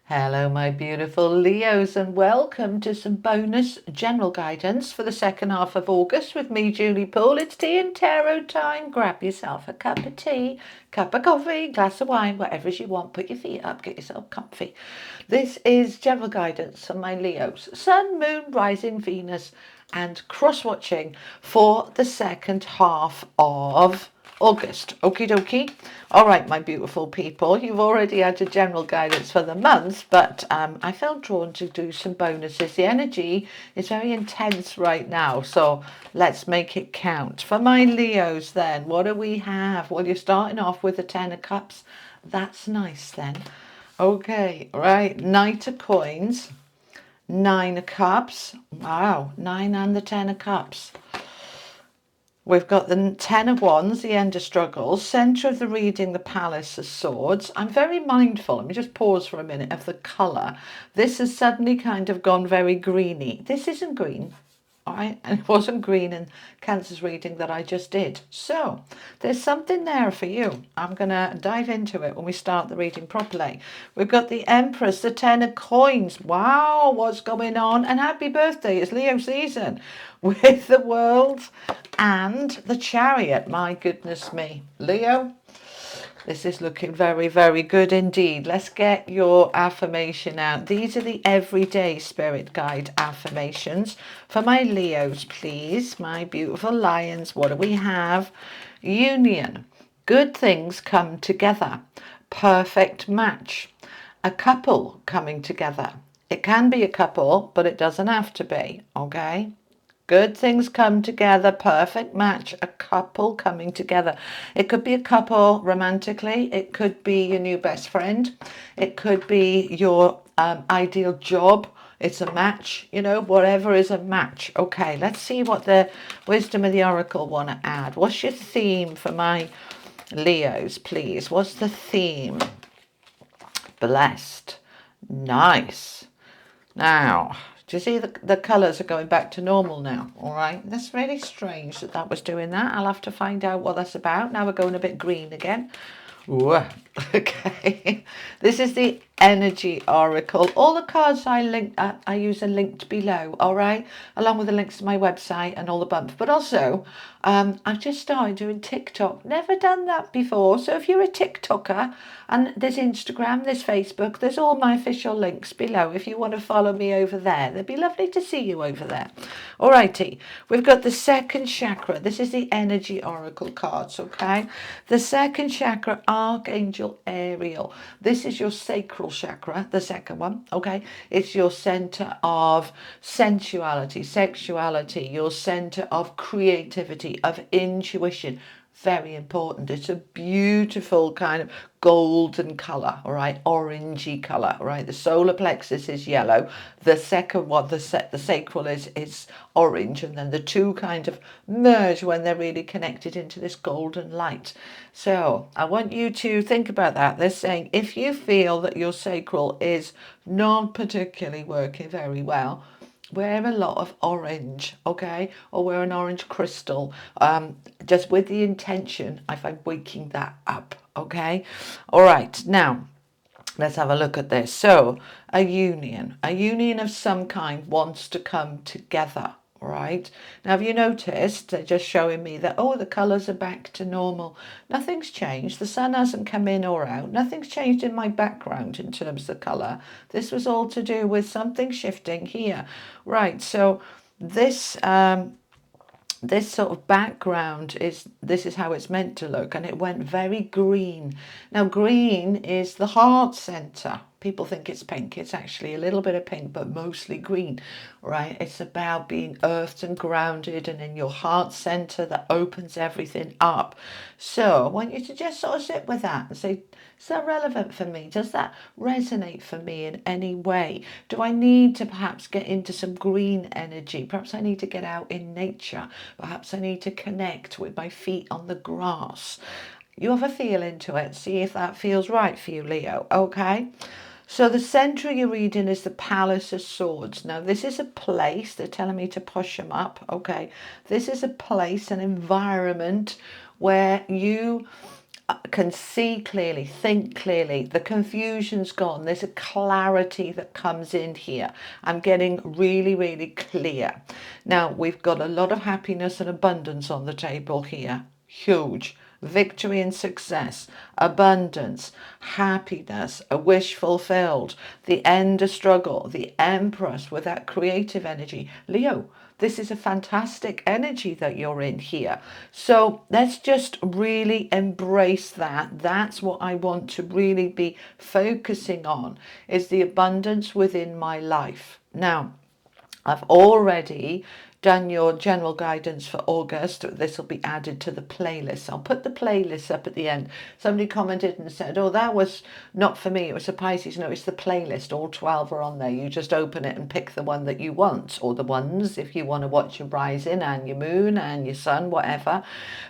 Hello, my beautiful Leos, and welcome to some bonus general guidance for the second half of August with me, Julie Poole. It's tea and tarot time. Grab yourself a cup of tea, cup of coffee, glass of wine, whatever you want. Put your feet up, get yourself comfy. This is general guidance for my Leos. Sun, Moon, Rising, Venus, and cross-watching for the second half of August. Okie dokie. All right, my beautiful people, you've already had a general guidance for the month, but I felt drawn to do some bonuses. The energy is very intense right now, so let's make it count. For my Leos then, what do we have? Well, you're starting off with the Ten of Cups. That's nice then. Okay, right, Knight of Coins, Nine of Cups. Wow, 9 and the Ten of Cups. We've got the Ten of Wands, the End of Struggles, centre of the reading, the Palace of Swords. I'm very mindful, let me just pause for a minute, of the colour. This has suddenly kind of gone very greeny. This isn't green, all right? And it wasn't green in Cancer's reading that I just did. So there's something there for you. I'm going to dive into it when we start the reading properly. We've got the Empress, the Ten of Coins. Wow, what's going on? And happy birthday, it's Leo season. With the World and the Chariot. My goodness me. Leo, this is looking very, very good indeed. Let's get your affirmation out. These are the everyday spirit guide affirmations. For my Leos, please, my beautiful lions, what do we have? Union. Good things come together. Perfect match. A couple coming together. It can be a couple, but it doesn't have to be, okay? Good things come together, perfect match, a couple coming together. It could be a couple romantically, it could be your new best friend, it could be your ideal job. It's a match, you know, whatever is a match. Okay, let's see what the wisdom of the oracle want to add. What's your theme for my Leos, please? What's the theme? Blessed. Nice. Now, do you see the colours are going back to normal now? All right. That's really strange that was doing that. I'll have to find out what that's about. Now we're going a bit green again. Ooh, okay. This is the energy oracle. All the cards I use are linked below, all right, along with the links to my website and all the bumps. But also, I've just started doing TikTok. Never done that before. So if you're a TikToker, and there's Instagram, there's Facebook, there's all my official links below if you want to follow me over there. It'd be lovely to see you over there. Alrighty, we've got the second chakra. This is the energy oracle cards, okay? The second chakra, Archangel Ariel. This is your sacral chakra, the second one, okay? It's your center of sensuality, sexuality, your center of creativity, of intuition. Very important. It's a beautiful kind of golden color, all right, orangey color, all right. The solar plexus is yellow. The second one, the sacral is orange, and then the two kind of merge when they're really connected into this golden light. So I want you to think about that. They're saying if you feel that your sacral is not particularly working very well, wear a lot of orange, okay, or wear an orange crystal, just with the intention if I'm waking that up, okay. All right, now let's have a look at this. So a union of some kind wants to come together. Right, now have you noticed they're just showing me that, oh, the colours are back to normal. Nothing's changed. The sun hasn't come in or out. Nothing's changed in my background in terms of the colour. This was all to do with something shifting here. Right, so this this sort of background this is how it's meant to look, and it went very green. Now green is the heart center. People think it's pink. It's actually a little bit of pink, but mostly green, right? It's about being earthed and grounded and in your heart center that opens everything up. So I want you to just sort of sit with that and say, is that relevant for me? Does that resonate for me in any way? Do I need to perhaps get into some green energy? Perhaps I need to get out in nature. Perhaps I need to connect with my feet on the grass. You have a feel into it. See if that feels right for you, Leo. Okay. So the center of your reading is the Palace of Swords. Now this is a place, they're telling me to push them up, okay. This is a place, an environment where you can see clearly, think clearly. The confusion's gone. There's a clarity that comes in here. I'm getting really, really clear. Now, we've got a lot of happiness and abundance on the table here. Huge. Victory and success, abundance, happiness, a wish fulfilled, the end of struggle, the Empress with that creative energy. Leo, this is a fantastic energy that you're in here. So let's just really embrace that. That's what I want to really be focusing on, is the abundance within my life. Now, I've already done your general guidance for August. This will be added to the playlist. I'll put the playlist up at the end. Somebody commented and said, oh, that was not for me. It was a Pisces. No, it's the playlist. All 12 are on there. You just open it and pick the one that you want, or the ones if you want to watch your rising and your moon and your sun, whatever.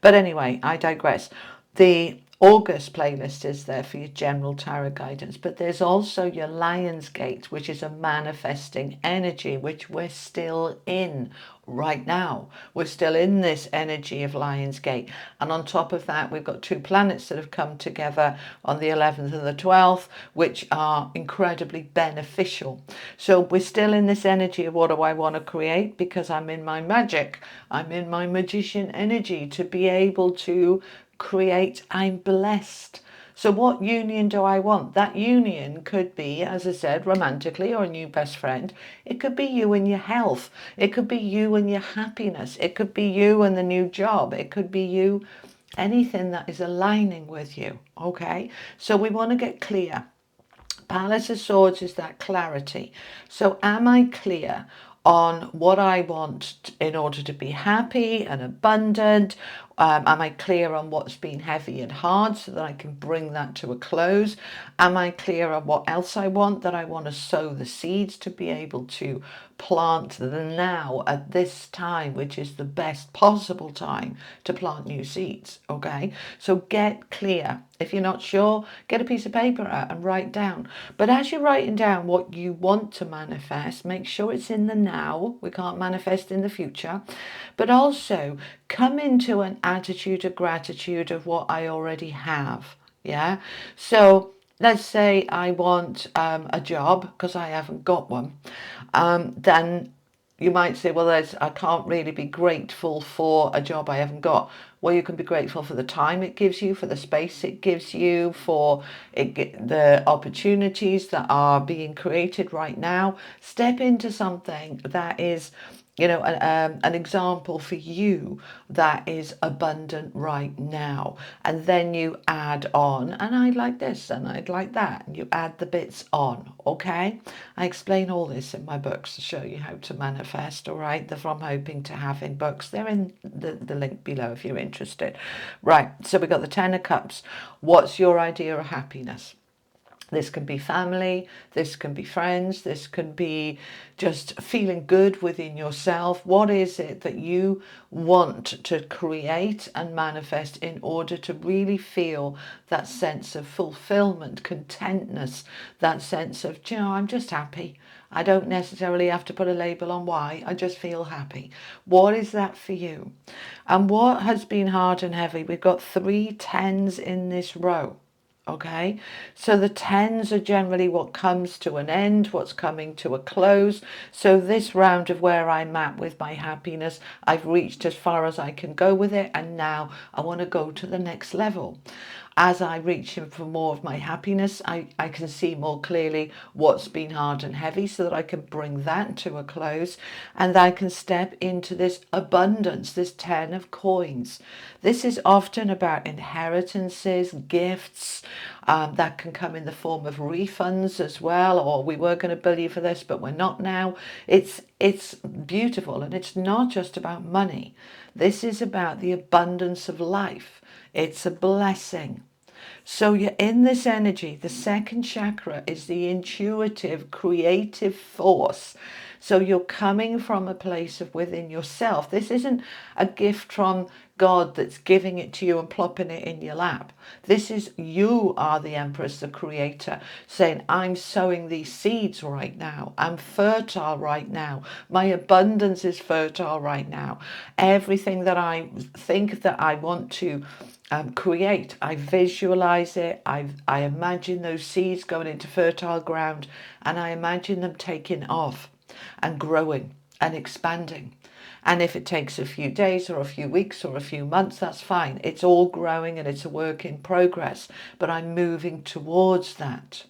But anyway, I digress. The August playlist is there for your general tarot guidance, but there's also your Lionsgate, which is a manifesting energy, which we're still in right now. We're still in this energy of Lionsgate. And on top of that, we've got 2 planets that have come together on the 11th and the 12th, which are incredibly beneficial. So we're still in this energy of what do I want to create, because I'm in my magic. I'm in my magician energy to be able to create. I'm blessed. So what union do I want? That union could be, as I said, romantically, or a new best friend. It could be you and your health. It could be you and your happiness. It could be you and the new job. It could be you, anything that is aligning with you. Okay, so we want to get clear. Palace of Swords is that clarity. So am I clear on what I want in order to be happy and abundant? Am I clear on what's been heavy and hard so that I can bring that to a close? Am I clear on what else I want, that I want to sow the seeds to be able to plant the now at this time, which is the best possible time to plant new seeds? Okay, so get clear. If you're not sure, get a piece of paper out and write down. But as you're writing down what you want to manifest, make sure it's in the now. We can't manifest in the future. But also come into an attitude of gratitude of what I already have. Yeah. So let's say I want a job because I haven't got one. Then you might say, well, I can't really be grateful for a job I haven't got. Well, you can be grateful for the time it gives you, for the space it gives you, for the opportunities that are being created right now. Step into something that is, you know, an example for you that is abundant right now. And then you add on, and I'd like this and I'd like that. And you add the bits on, okay? I explain all this in my books to show you how to manifest, all right? The From Hoping to Having books. They're in the link below if you're interested. Right, so we got the 10 of Cups. What's your idea of happiness? This can be family, this can be friends, this can be just feeling good within yourself. What is it that you want to create and manifest in order to really feel that sense of fulfillment, contentness, that sense of, you know, I'm just happy. I don't necessarily have to put a label on why, I just feel happy. What is that for you? And what has been hard and heavy? We've got 3 10s in this row. Okay, so the 10s are generally what comes to an end, what's coming to a close. So this round of where I'm at with my happiness, I've reached as far as I can go with it, and now I want to go to the next level. As I reach in for more of my happiness, I can see more clearly what's been hard and heavy so that I can bring that to a close, and I can step into this abundance, this 10 of coins. This is often about inheritances, gifts, that can come in the form of refunds as well, or we were going to bill you for this but we're not now. It's beautiful, and it's not just about money. This is about the abundance of life. It's a blessing. So you're in this energy. The second chakra is the intuitive, creative force. So you're coming from a place of within yourself. This isn't a gift from God that's giving it to you and plopping it in your lap. This is, you are the Empress, the creator, saying, I'm sowing these seeds right now. I'm fertile right now. My abundance is fertile right now. Everything that I think that I want to create. I visualize it. I imagine those seeds going into fertile ground, and I imagine them taking off and growing and expanding. And if it takes a few days or a few weeks or a few months, that's fine. It's all growing and it's a work in progress, but I'm moving towards that.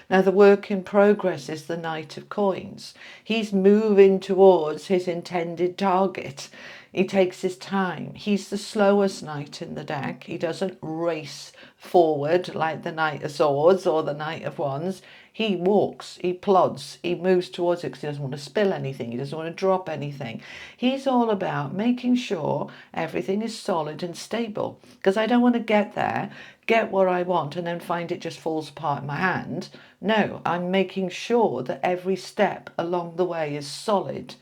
Now, the work in progress is the Knight of Coins. He's moving towards his intended target. He takes his time. He's the slowest knight in the deck. He doesn't race forward like the Knight of Swords or the Knight of Wands. He walks, he plods, he moves towards it because he doesn't want to spill anything, he doesn't want to drop anything. He's all about making sure everything is solid and stable, because I don't want to get there, get what I want, and then find it just falls apart in my hand. No, I'm making sure that every step along the way is solid.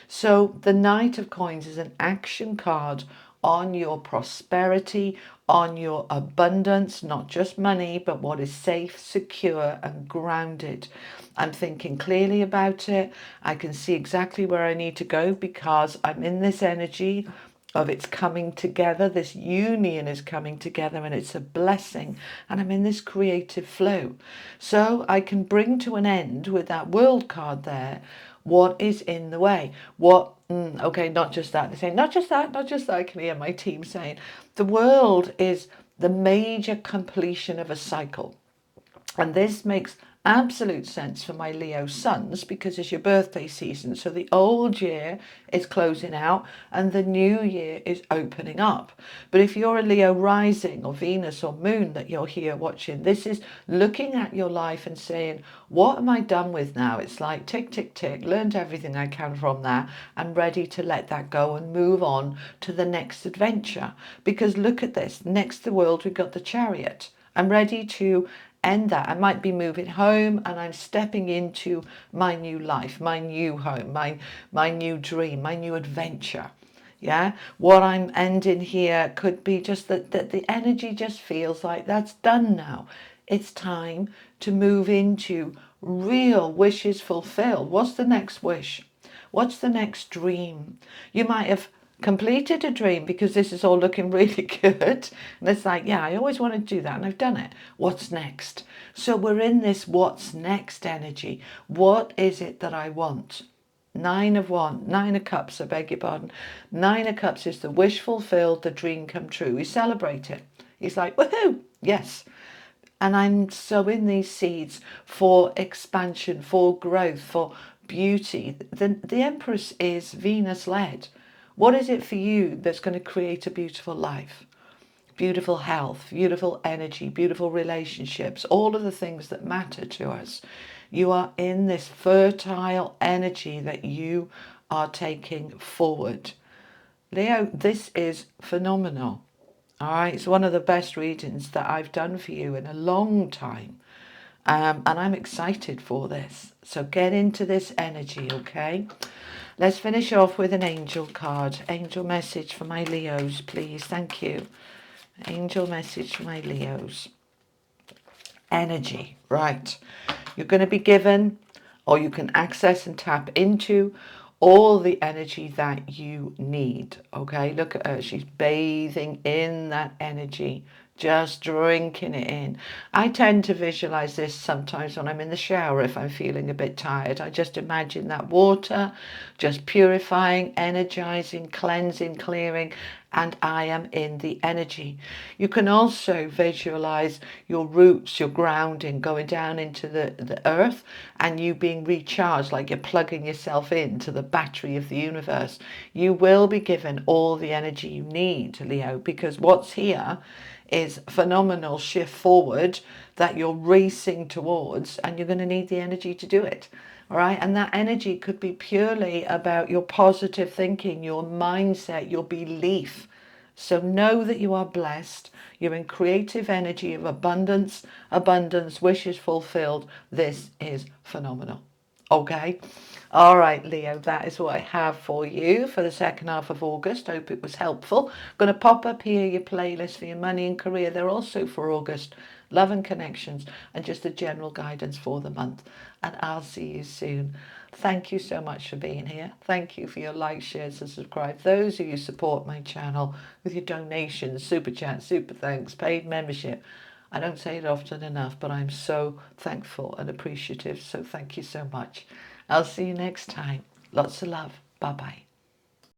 So the Knight of Coins is an action card on your prosperity, on your abundance, not just money, but what is safe, secure, and grounded. I'm thinking clearly about it. I can see exactly where I need to go because I'm in this energy of it's coming together. This union is coming together and it's a blessing. And I'm in this creative flow. So I can bring to an end with that world card there what is in the way. Okay, not just that. They're saying, not just that, not just that. I can hear my team saying, the world is the major completion of a cycle. And this makes absolute sense for my Leo sons because it's your birthday season. So the old year is closing out and the new year is opening up. But if you're a Leo rising or Venus or Moon that you're here watching, this is looking at your life and saying, what am I done with now? It's like tick, tick, tick, learned everything I can from that and ready to let that go and move on to the next adventure. Because look at this, next to the world, we've got the Chariot. I'm ready to end that. I might be moving home and I'm stepping into my new life, my new home, my new dream, my new adventure. Yeah, what I'm ending here could be just that the energy just feels like that's done now. It's time to move into real wishes fulfilled. What's the next wish? What's the next dream? You might have completed a dream because this is all looking really good. And it's like, yeah, I always want to do that and I've done it. What's next? So we're in this what's next energy. What is it that I want? Nine of Cups, I beg your pardon. Nine of Cups is the wish fulfilled, the dream come true. We celebrate it. He's like, woohoo, yes. And I'm sowing these seeds for expansion, for growth, for beauty. The Empress is Venus led. What is it for you that's going to create a beautiful life? Beautiful health, beautiful energy, beautiful relationships, all of the things that matter to us. You are in this fertile energy that you are taking forward. Leo, this is phenomenal. All right, it's one of the best readings that I've done for you in a long time. And I'm excited for this. So get into this energy, okay? Let's finish off with an angel card. Angel message for my Leos, please. Thank you. Angel message for my Leos. Energy, right. You're going to be given, or you can access and tap into all the energy that you need, okay? Look at her. She's bathing in that energy, just drinking it in. I tend to visualize this sometimes when I'm in the shower if I'm feeling a bit tired. I just imagine that water just purifying, energizing, cleansing, clearing, and I am in the energy. You can also visualize your roots, your grounding, going down into the earth and you being recharged, like you're plugging yourself into the battery of the universe. You will be given all the energy you need, Leo, because what's here is phenomenal shift forward that you're racing towards, and you're going to need the energy to do it. All right. And that energy could be purely about your positive thinking, your mindset, your belief. So know that you are blessed. You're in creative energy of abundance, wishes fulfilled. This is phenomenal. Okay. All right, Leo, that is what I have for you for the second half of August. Hope it was helpful. Going to pop up here your playlist for your money and career. They're also for August. love and connections, and just a general guidance for the month. And I'll see you soon. Thank you so much for being here. Thank you for your likes, shares and subscribe. Those of you support my channel with your donations, super chat, super thanks, paid membership. I don't say it often enough, but I'm so thankful and appreciative. So thank you so much. I'll see you next time. Lots of love. Bye-bye.